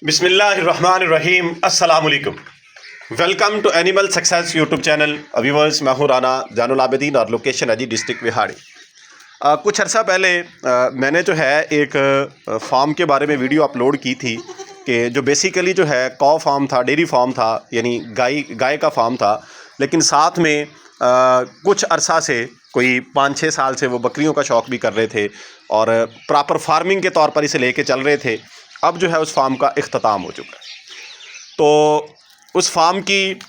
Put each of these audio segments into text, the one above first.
बिस्मिल्लाहिर्रहमानिर्रहीम अस्सलाम वालेकुम। Welcome to animal success YouTube channel. Viewers, मैं हूँ राना जानुल आबिदीन और लोकेशन है जी डिस्ट्रिक्ट विहाड़ी। कुछ अर्सा पहले मैंने जो है एक फार्म के बारे में वीडियो अपलोड की थी कि जो बेसिकली जो है कॉ फार्म था, डेयरी फार्म था, यानी गाय का फार्म था। लेकिन साथ में कुछ अरसा से कोई 5-6 साल से वो बकरियों का शौक़ भी कर रहे थे और प्रॉपर फार्मिंग के तौर पर इसे लेके चल रहे थे। अब जो है उस फार्म का इख्तिताम हो चुका है। तो उस फार्म की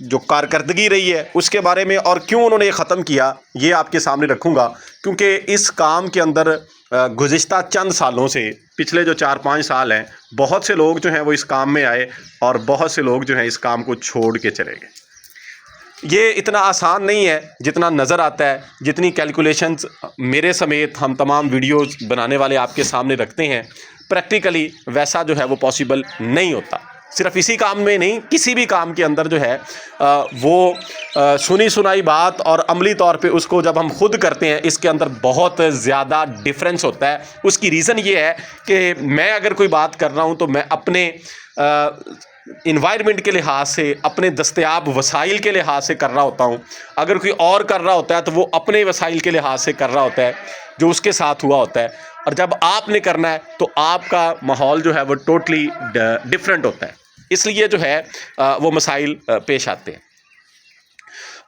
जो कारकर्दगी रही है उसके बारे में और क्यों उन्होंने ये ख़त्म किया, ये आपके सामने रखूँगा। क्योंकि इस काम के अंदर गुज़िश्ता चंद सालों से, पिछले जो 4-5 साल हैं, बहुत से लोग जो हैं वो इस काम में आए और बहुत से लोग जो हैं इस काम को छोड़ के चले गए। ये इतना आसान नहीं है जितना नज़र आता है। जितनी कैलकुलेशंस मेरे समेत हम तमाम वीडियोस बनाने वाले आपके सामने रखते हैं, प्रैक्टिकली वैसा जो है वो पॉसिबल नहीं होता। सिर्फ इसी काम में नहीं, किसी भी काम के अंदर जो है सुनी सुनाई बात और अमली तौर पे उसको जब हम खुद करते हैं, इसके अंदर बहुत ज़्यादा डिफरेंस होता है। उसकी रीज़न ये है कि मैं अगर कोई बात कर रहा हूँ तो मैं अपने इन्वायरमेंट के लिहाज से, अपने दस्तयाब वसाइल के लिहाज से कर रहा होता हूँ। अगर कोई और कर रहा होता है तो वो अपने वसाइल के लिहाज से कर रहा होता है जो उसके साथ हुआ होता है। और जब आपने करना है तो आपका माहौल जो है वो टोटली डिफरेंट होता है। इसलिए जो है वो मसाइल पेश आते हैं।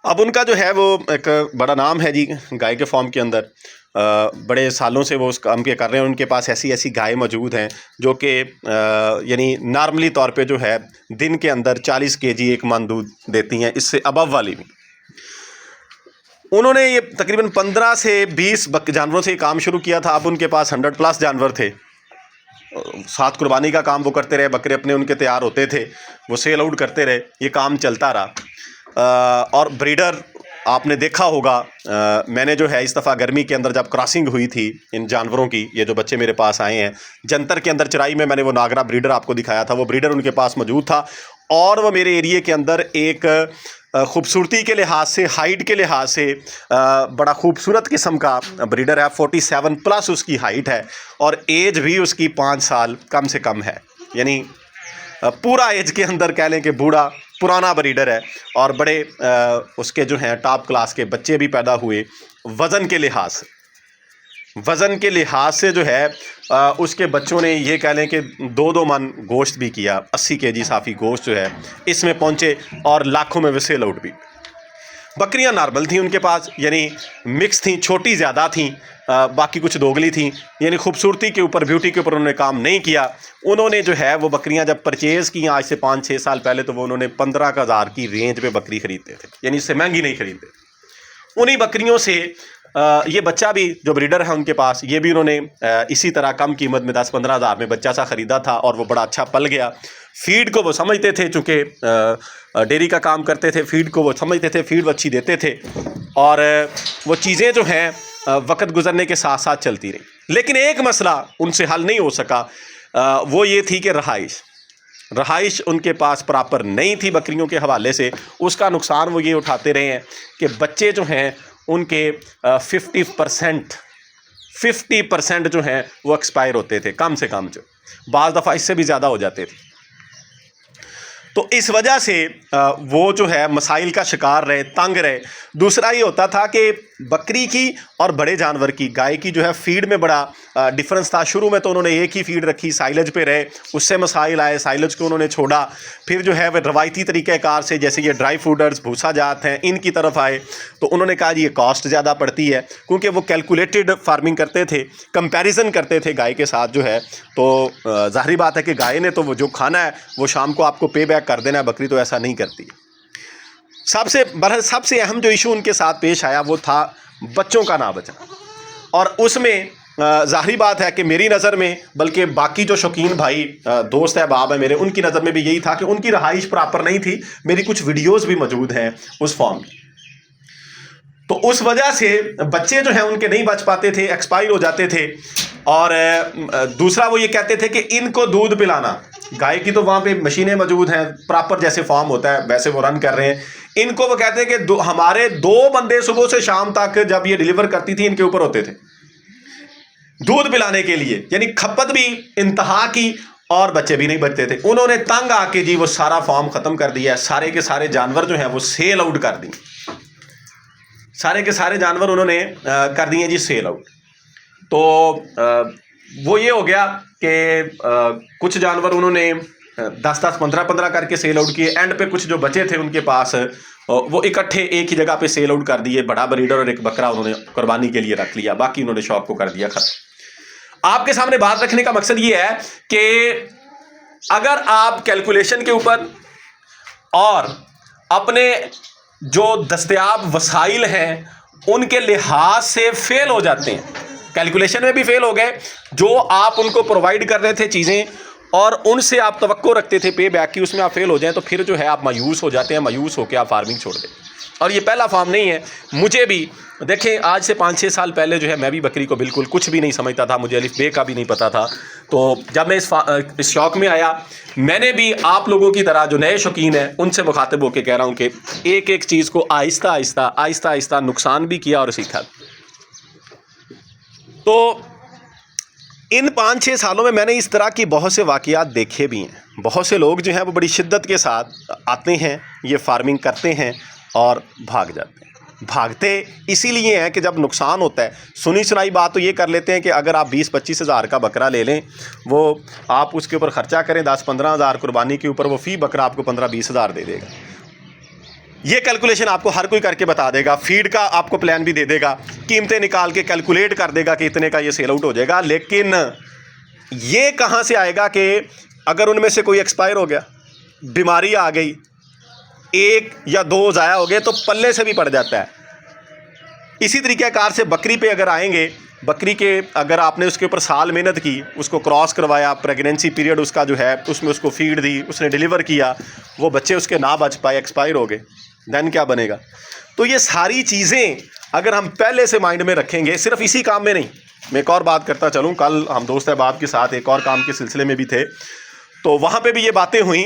अब उनका जो है वो एक बड़ा नाम है जी गाय के फार्म के अंदर। बड़े सालों से वो उस काम के कर रहे हैं। उनके पास ऐसी ऐसी गाय मौजूद हैं जो कि यानी नॉर्मली तौर पे जो है दिन के अंदर 40 केजी एक मन दूध देती हैं, इससे अबव वाली भी। उन्होंने ये तकरीबन 15 से 20 जानवरों से काम शुरू किया था। अब उनके पास 100+ जानवर थे। साथ कुर्बानी का काम वो करते रहे, बकरे अपने उनके तैयार होते थे, वो सेल आउट करते रहे, ये काम चलता रहा। और ब्रीडर आपने देखा होगा, मैंने जो है इस दफ़ा गर्मी के अंदर जब क्रॉसिंग हुई थी इन जानवरों की, ये जो बच्चे मेरे पास आए हैं, जंतर के अंदर चराई में मैंने वो नागरा ब्रीडर आपको दिखाया था। वो ब्रीडर उनके पास मौजूद था और वो मेरे एरिए के अंदर एक ख़ूबसूरती के लिहाज से, हाइट के लिहाज से बड़ा खूबसूरत किस्म का ब्रीडर है। 47+ उसकी हाइट है और एज भी उसकी 5 साल कम से कम है। यानी पूरा एज के अंदर कह लें कि बूढ़ा पुराना ब्रीडर है। और बड़े उसके जो हैं टॉप क्लास के बच्चे भी पैदा हुए। वज़न के लिहाज से जो है उसके बच्चों ने ये कह लें कि 2-2 मन गोश्त भी किया। 80 केजी साफ़ी गोश्त जो है इसमें पहुँचे और लाखों में वे सेल आउट भी। बकरियां नॉर्मल थी उनके पास, यानी मिक्स थी, छोटी ज़्यादा थी, बाकी कुछ दोगली थी। यानी खूबसूरती के ऊपर, ब्यूटी के ऊपर उन्होंने काम नहीं किया। उन्होंने जो है वो बकरियां जब परचेज़ की आज से 5-6 साल पहले, तो वो उन्होंने 15,000 की रेंज पे बकरी ख़रीदते थे, यानी इससे महंगी नहीं ख़रीदते। उन्हीं बकरियों से ये बच्चा भी जो ब्रीडर है उनके पास, ये भी उन्होंने इसी तरह कम कीमत में 10-15 हज़ार में बच्चा सा ख़रीदा था और वो बड़ा अच्छा पल गया। फ़ीड को वो समझते थे, चूँकि डेयरी का काम करते थे, फ़ीड को वो समझते थे, फ़ीड वो अच्छी देते थे और वो चीज़ें जो हैं वक्त गुजरने के साथ साथ चलती रही। लेकिन एक मसला उनसे हल नहीं हो सका, वो ये थी कि रहाइश उनके पास प्रॉपर नहीं थी बकरियों के हवाले से। उसका नुकसान वो ये उठाते रहे हैं कि बच्चे जो हैं उनके 50% जो हैं वो एक्सपायर होते थे, कम से कम, जो बाज़ दफ़ा इससे भी ज़्यादा हो जाते थे। तो इस वजह से वो जो है मसाइल का शिकार रहे, तंग रहे। दूसरा ये होता था कि बकरी की और बड़े जानवर की, गाय की जो है फ़ीड में बड़ा डिफरेंस था। शुरू में तो उन्होंने एक ही फ़ीड रखी, साइलेज पे रहे, उससे मसाइल आए, साइलेज को उन्होंने छोड़ा। फिर जो है वह रवायती तरीक़ेकार से, जैसे ये ड्राई फूडर्स, भूसा जात हैं, इनकी तरफ आए। तो उन्होंने कहा जी ये कॉस्ट ज़्यादा पड़ती है, क्योंकि वो कैलकुलेटेड फार्मिंग करते थे, कंपैरिजन करते थे गाय के साथ जो है। तो ज़ाहिर बात है कि गाय ने तो वो जो खाना है वो शाम को आपको पे बैक कर देना है, बकरी तो ऐसा नहीं करती। सबसे अहम जो इशू उनके साथ पेश आया वो था बच्चों का ना बचना। और उसमें ज़ाहिर बात है कि मेरी नज़र में, बल्कि बाकी जो शौकीन भाई दोस्त अहबाब हैं मेरे, उनकी नज़र में भी यही था कि उनकी रहाइश प्रॉपर नहीं थी। मेरी कुछ वीडियोस भी मौजूद हैं उस फॉर्म की। तो उस वजह से बच्चे जो हैं उनके नहीं बच पाते थे, एक्सपायर हो जाते थे। और दूसरा वो ये कहते थे कि इनको दूध पिलाना, गाय की तो वहाँ पे मशीनें मौजूद हैं, प्रॉपर जैसे फार्म होता है वैसे वो रन कर रहे हैं। इनको वो कहते हैं कि हमारे 2 बंदे सुबह से शाम तक जब ये डिलीवर करती थी इनके ऊपर होते थे दूध पिलाने के लिए। यानी खपत भी इंतहा की और बच्चे भी नहीं बचते थे। उन्होंने तंग आके जी वो सारा फॉर्म ख़त्म कर दिया, सारे के सारे जानवर जो हैं वो सेल आउट कर दिए, सारे के सारे जानवर उन्होंने कर दिए जी सेल आउट। तो वो ये हो गया कि कुछ जानवर उन्होंने 10-10, 15-15 करके सेल आउट किए। एंड पे कुछ जो बचे थे उनके पास वो इकट्ठे एक ही जगह पे सेल आउट कर दिए। बड़ा ब्रीडर और एक बकरा उन्होंने कुर्बानी के लिए रख लिया, बाकी उन्होंने शौक को कर दिया खत्म। आपके सामने बात रखने का मकसद ये है कि अगर आप कैलकुलेशन के ऊपर और अपने जो दस्तयाब वसाइल हैं उनके लिहाज से फेल हो जाते हैं, कैलकुलेशन में भी फेल हो गए, जो आप उनको प्रोवाइड कर रहे थे चीज़ें और उनसे आप तवक्को रखते थे पे बैक की, उसमें आप फेल हो जाएं तो फिर जो है आप मायूस हो जाते हैं, मायूस होकर आप फार्मिंग छोड़ दें। और ये पहला फार्म नहीं है, मुझे भी देखें आज से 5-6 साल पहले जो है मैं भी बकरी को बिल्कुल कुछ भी नहीं समझता था, मुझे अलिफ बे का भी नहीं पता था। तो जब मैं इस शौक़ में आया, मैंने भी आप लोगों की तरह जो नए शौकीन हैं उनसे मुखातिब होकर कह रहा हूँ कि एक एक चीज़ को आहिस्ता आहिस्ता नुकसान भी किया और सीखा। तो इन 5-6 सालों में मैंने इस तरह की बहुत से वाक़यात देखे भी हैं। बहुत से लोग जो हैं वो बड़ी शिद्दत के साथ आते हैं, ये फार्मिंग करते हैं और भाग जाते हैं। भागते इसीलिए हैं कि जब नुकसान होता है, सुनी सुनाई बात तो ये कर लेते हैं कि अगर आप 20-25 हज़ार का बकरा ले लें, वो आप उसके ऊपर ख़र्चा करें 10-15 हज़ार कुर्बानी के ऊपर, वो फ़ी बकरा आपको 15-20 हज़ार दे देगा। ये कैलकुलेशन आपको हर कोई करके बता देगा, फीड का आपको प्लान भी दे देगा, कीमतें निकाल के कैलकुलेट कर देगा कि इतने का ये सेल आउट हो जाएगा। लेकिन ये कहाँ से आएगा कि अगर उनमें से कोई एक्सपायर हो गया, बीमारी आ गई, 1 या 2 ज़ाया हो गए तो पल्ले से भी पड़ जाता है। इसी तरीक़ेकार से बकरी पे अगर आएंगे, बकरी के अगर आपने उसके ऊपर साल मेहनत की, उसको क्रॉस करवाया, प्रेगनेंसी पीरियड उसका जो है उसमें उसको फीड दी, उसने डिलीवर किया, वो बच्चे उसके ना बच पाए, एक्सपायर हो गए, देन क्या बनेगा? तो ये सारी चीज़ें अगर हम पहले से माइंड में रखेंगे, सिर्फ इसी काम में नहीं, मैं एक और बात करता चलूँ, कल हम दोस्त अहबाब के साथ एक और काम के सिलसिले में भी थे, तो वहाँ पे भी ये बातें हुई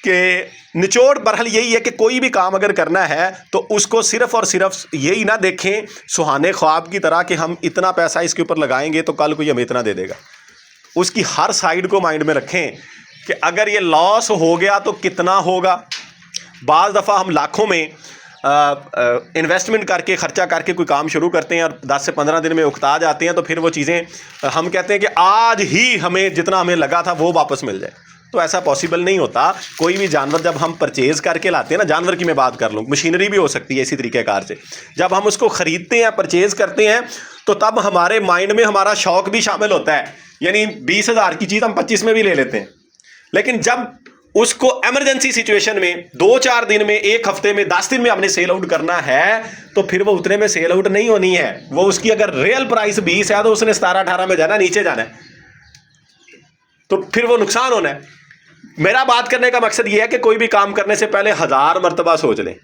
कि निचोड़ बहरहाल यही है कि कोई भी काम अगर करना है तो उसको सिर्फ़ और सिर्फ यही ना देखें सुहाने ख्वाब की तरह कि हम इतना पैसा इसके ऊपर लगाएंगे तो कल कोई हमें इतना दे देगा। उसकी हर साइड को माइंड में रखें कि अगर ये लॉस हो गया तो कितना होगा। बाज़ दफ़ा हम लाखों में इन्वेस्टमेंट करके ख़र्चा करके कोई काम शुरू करते हैं और 10 से 15 दिन में उकता जाते हैं, तो फिर वो चीज़ें हम कहते हैं कि आज ही हमें जितना हमें लगा था वो वापस मिल जाए। तो ऐसा पॉसिबल नहीं होता। कोई भी जानवर जब हम परचेज़ करके लाते हैं ना, जानवर की मैं बात कर लूँ, मशीनरी भी हो सकती है इसी तरीक़ेकार से, जब हम उसको ख़रीदते हैं, परचेज़ करते हैं, तो तब हमारे माइंड में हमारा शौक़ भी शामिल होता है। यानी 20 हज़ार की चीज़ हम 25 में भी ले लेते हैं, लेकिन जब उसको एमरजेंसी सिचुएशन में 2-4 दिन में, 1 हफ्ते में, 10 दिन में हमने सेल आउट करना है, तो फिर वो उतने में सेल आउट नहीं होनी है। वो उसकी अगर रियल प्राइस 20 है तो उसने 17-18 में जाना, नीचे जाना है, तो फिर वो नुकसान होना है। मेरा बात करने का मकसद ये है कि कोई भी काम करने से पहले 1000 मरतबा सोच लें,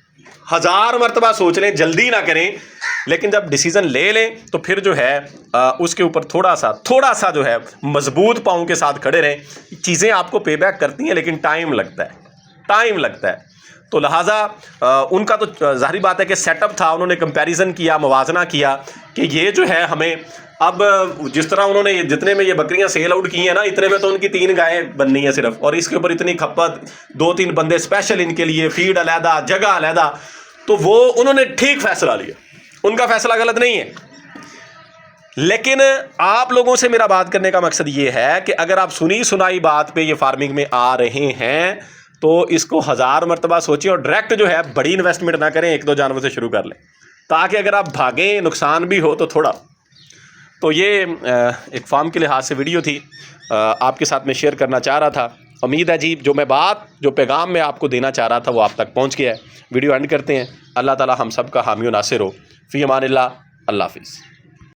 1000 मरतबा सोच लें, जल्दी ना करें। लेकिन जब डिसीज़न ले लें तो फिर जो है उसके ऊपर थोड़ा सा जो है मजबूत पाँव के साथ खड़े रहें। चीज़ें आपको पे बैक करती हैं, लेकिन टाइम लगता है। तो लिहाजा उनका तो ज़ाहिर बात है कि सेटअप था, उन्होंने कंपैरिजन किया, मुवाजना किया कि ये जो है हमें अब जिस तरह उन्होंने जितने में ये बकरियां सेल आउट की हैं ना, इतने में तो उनकी 3 गायें बननी है सिर्फ, और इसके ऊपर इतनी खपत, 2-3 बंदे स्पेशल इनके लिए, फीड अलहदा, जगह अलहदा। तो वो उन्होंने ठीक फैसला लिया, उनका फैसला गलत नहीं है। लेकिन आप लोगों से मेरा बात करने का मकसद ये है कि अगर आप सुनी सुनाई बात पे ये फार्मिंग में आ रहे हैं तो इसको 1000 मरतबा सोचें और डायरेक्ट जो है बड़ी इन्वेस्टमेंट ना करें, 1-2 जानवर से शुरू कर लें, ताकि अगर आप भागें, नुकसान भी हो तो थोड़ा। तो ये एक फार्म के लिहाज से वीडियो थी, आपके साथ में शेयर करना चाह रहा था। उम्मीद है जी जो पैगाम मैं आपको देना चाह रहा था वो आप तक पहुंच गया है। वीडियो एंड करते हैं। अल्लाह ताला हम सब का हामी व नासिर हो। फ़ी अमानिल्लाह। अल्लाह हाफ़िज़।